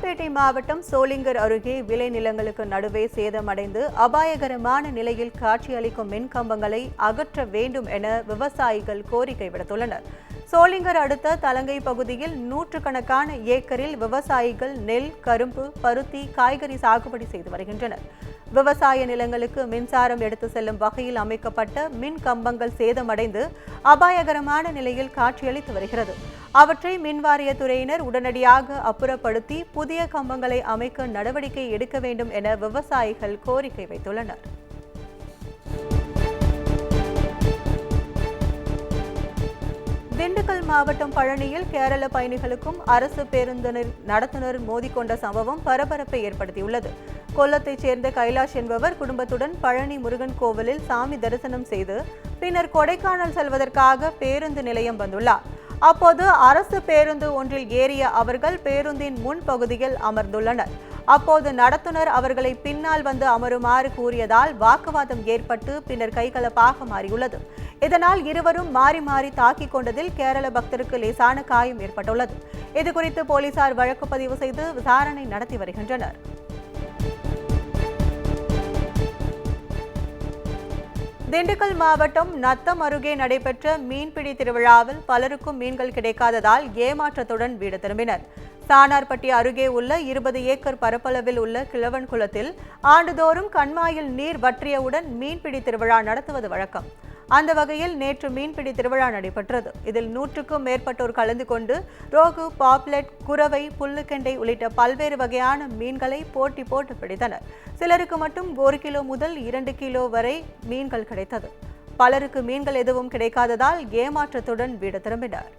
ராணிப்பேட்டை மாவட்டம் சோளிங்கர் அருகே விளைநிலங்களுக்கு நடுவே சேதமடைந்து அபாயகரமான நிலையில் காட்சியளிக்கும் மின் கம்பங்களை அகற்ற வேண்டும் என விவசாயிகள் கோரிக்கை விடுத்துள்ளனர். சோளிங்கர் அடுத்த தலங்கை பகுதியில் நூற்றுக்கணக்கான ஏக்கரில் விவசாயிகள் நெல், கரும்பு, பருத்தி, காய்கறி சாகுபடி செய்து வருகின்றனர். விவசாய நிலங்களுக்கு மின்சாரம் எடுத்து செல்லும் வகையில் அமைக்கப்பட்ட மின் கம்பங்கள் சேதமடைந்து அபாயகரமான நிலையில் காட்சியளித்து வருகிறது. அவற்றை மின்வாரியத்துறையினர் உடனடியாக அப்புறப்படுத்தி புதிய கம்பங்களை அமைக்க நடவடிக்கை எடுக்க வேண்டும் என விவசாயிகள் கோரிக்கை வைத்துள்ளனர். திண்டுக்கல் மாவட்டம் பழனியில் கேரள பயணிகளுக்கும் அரசு பேருந்து நடத்துனர் மோதிக்கொண்ட சம்பவம் பரபரப்பை ஏற்படுத்தியுள்ளது. கொல்லத்தைச் சேர்ந்த கைலாஷ் என்பவர் குடும்பத்துடன் பழனி முருகன் கோவிலில் சாமி தரிசனம் செய்து பின்னர் கொடைக்கானல் செல்வதற்காக பேருந்து நிலையம் வந்துள்ளார். அப்போது அரசு பேருந்து ஒன்றில் ஏறிய அவர்கள் பேருந்தின் முன் பகுதியில் அமர்ந்துள்ளனர். அப்போது நடத்துனர் அவர்களை பின்னால் வந்து அமருமாறு கூறியதால் வாக்குவாதம் ஏற்பட்டு பின்னர் கைகலப்பாக மாறியுள்ளது. இதனால் இருவரும் மாறி மாறி தாக்கிக் கொண்டதில் கேரள பக்தருக்கு லேசான காயம் ஏற்பட்டுள்ளது. இதுகுறித்து போலீசார் வழக்கு பதிவு செய்து விசாரணை நடத்தி வருகின்றனர். திண்டுக்கல் மாவட்டம் நத்தம் அருகே நடைபெற்ற மீன்பிடி திருவிழாவில் பலருக்கும் மீன்கள் கிடைக்காததால் ஏமாற்றத்துடன் வீடு திரும்பினர். சானார்பட்டி அருகே உள்ள 20 ஏக்கர் பரப்பளவில் உள்ள கிழவன் குளத்தில் ஆண்டுதோறும் கண்மாயில் நீர் வற்றியவுடன் மீன்பிடி திருவிழா நடத்துவது வழக்கம். அந்த வகையில் நேற்று மீன்பிடி திருவிழா நடைபெற்றது. இதில் 100க்கும் மேற்பட்டோர் கலந்து கொண்டு ரோகு, பாப்லெட், குரவை, புல்லுக்கெண்டை உள்ளிட்ட பல்வேறு வகையான மீன்களை போட்டி போட்டு பிடித்தனர். சிலருக்கு மட்டும் 1 கிலோ முதல் 2 கிலோ வரை மீன்கள் கிடைத்தது. பலருக்கு மீன்கள் எதுவும் கிடைக்காததால் ஏமாற்றத்துடன் வீடு திரும்பினர்.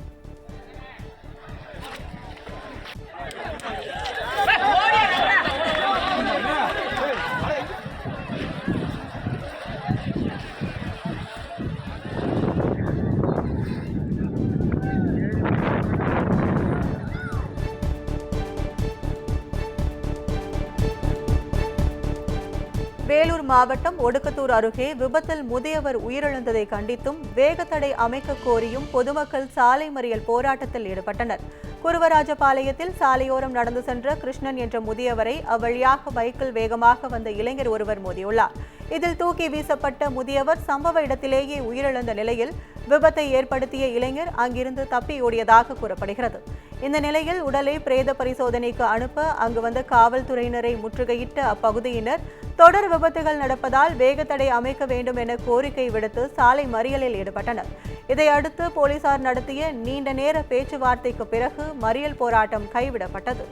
வேலூர் மாவட்டம் ஒடுக்கத்தூர் அருகே விபத்தில் முதியவர் உயிரிழந்ததை கண்டித்தும் வேகத்தடை அமைக்க கோரியும் பொதுமக்கள் சாலை மறியல் போராட்டத்தில் ஈடுபட்டனர். குருவராஜபாளையத்தில் சாலையோரம் நடந்து சென்ற கிருஷ்ணன் என்ற முதியவரை அவ்வழியாக பைக்கில் வேகமாக வந்த இளைஞர் ஒருவர் மோதியுள்ளார். இதில் தூக்கி வீசப்பட்ட முதியவர் சம்பவ இடத்திலேயே உயிரிழந்த நிலையில் விபத்தை ஏற்படுத்திய இளைஞர் அங்கிருந்து தப்பி ஓடியதாக கூறப்படுகிறது. இந்த நிலையில் உடலை பிரேத பரிசோதனைக்கு அனுப்ப அங்கு வந்த காவல்துறையினரை முற்றுகையிட்ட அப்பகுதியினர் தொடர் விபத்துகள் நடப்பதால் வேகத்தடை அமைக்க வேண்டும் என கோரிக்கை விடுத்து சாலை மறியலில் ஈடுபட்டனர். இதையடுத்து போலீசார் நடத்திய நீண்ட நேர பேச்சுவார்த்தைக்கு பிறகு மறியல் போராட்டம் கைவிடப்பட்டது.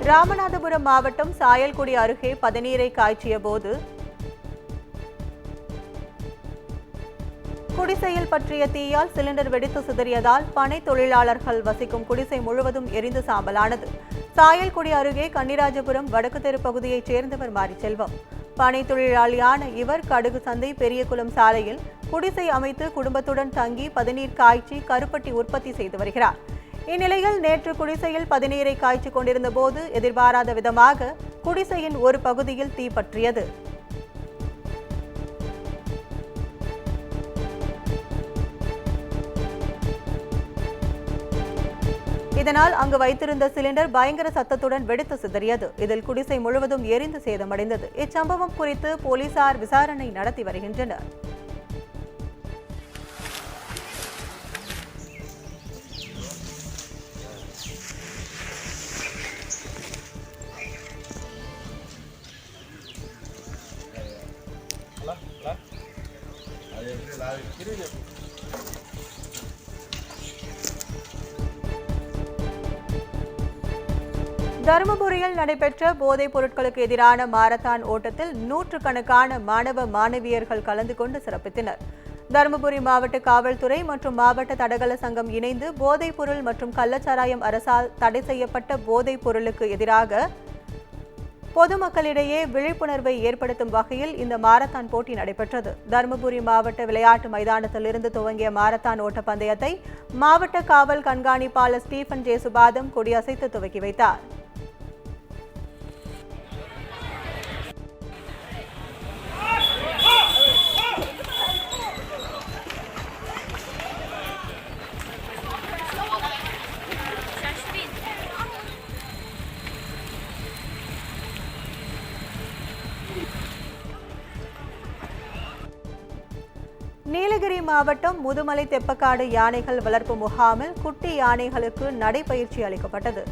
ராமநாதபுரம் மாவட்டம் சாயல்குடி அருகே பதநீரை காய்ச்சிய போது குடிசையில் பற்றிய தீயால் சிலிண்டர் வெடித்து சிதறியதால் பனை தொழிலாளர்கள் வசிக்கும் குடிசை முழுவதும் எரிந்து சாம்பலானது. சாயல்குடி அருகே கன்னிராஜபுரம் வடக்கு தெரு பகுதியைச் சேர்ந்தவர் மாரிச்செல்வம். பனை தொழிலாளியான இவர் கடுகு சந்தை பெரியகுளம் சாலையில் குடிசை அமைத்து குடும்பத்துடன் தங்கி பதநீர் காய்ச்சி கருப்பட்டி உற்பத்தி செய்து வருகிறார். இந்நிலையில் நேற்று குடிசையில் பதநீரை காய்ச்சிக் கொண்டிருந்த போது எதிர்பாராத விதமாக குடிசையின் ஒரு பகுதியில் தீ பற்றியது. இதனால் அங்கு வைத்திருந்த சிலிண்டர் பயங்கர சத்தத்துடன் வெடித்து சிதறியது. இதில் குடிசை முழுவதும் எரிந்து சேதமடைந்தது. இச்சம்பவம் குறித்து போலீசார் விசாரணை நடத்தி வருகின்றனர். தருமபுரியில் நடைபெற்ற போதைப் பொருட்களுக்கு எதிரான மாரத்தான் ஓட்டத்தில் நூற்றுக்கணக்கான மாணவ மாணவியர்கள் கலந்து கொண்டு சிறப்பித்தனர். தருமபுரி மாவட்ட காவல்துறை மற்றும் மாவட்ட தடகள சங்கம் இணைந்து போதைப் பொருள் மற்றும் கள்ளச்சாராயம் அரசால் தடை செய்யப்பட்ட போதைப் பொருளுக்கு எதிராக பொதுமக்களிடையே விழிப்புணர்வை ஏற்படுத்தும் வகையில் இந்த மாரத்தான் போட்டி நடைபெற்றது. தருமபுரி மாவட்ட விளையாட்டு மைதானத்தில் இருந்து துவங்கிய மாரத்தான் ஓட்ட பந்தயத்தை மாவட்ட காவல் கண்காணிப்பாளர் ஸ்டீபன் ஜேசுபாதம் கொடியசைத்து துவக்கி வைத்தார். நீலகிரி மாவட்டம் முதுமலை தெப்பக்காடு யானைகள் வளர்ப்பு முகாமில் குட்டி யானைகளுக்கு நடைபயிற்சி அளிக்கப்பட்டது.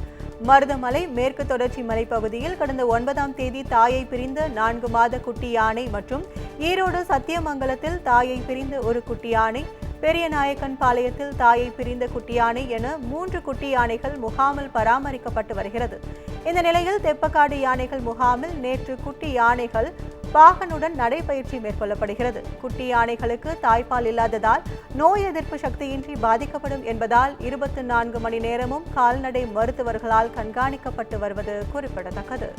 மருதமலை மேற்கு தொடர்ச்சி மலைப்பகுதியில் கடந்த 9ஆம் தேதி தாயை பிரிந்த 4 மாத குட்டி யானை மற்றும் ஈரோடு சத்தியமங்கலத்தில் தாயை பிரிந்த ஒரு குட்டி யானை, பெரியநாயக்கன் பாளையத்தில் தாயை பிரிந்த குட்டி யானை என 3 குட்டி யானைகள் முகாமில் பராமரிக்கப்பட்டு வருகிறது. இந்த நிலையில் தெப்பக்காடு யானைகள் முகாமில் நேற்று குட்டி யானைகள் பாகனுடன் நடைபயிற்சி மேற்கொள்ளப்படுகிறது. குட்டி யானைகளுக்கு தாய்ப்பால் இல்லாததால் நோய் எதிர்ப்பு சக்தியின்றி பாதிக்கப்படும் என்பதால் 24 மணி நேரமும் கால்நடை மருத்துவர்களால் கண்காணிக்கப்பட்டு வருவது குறிப்பிடத்தக்கது.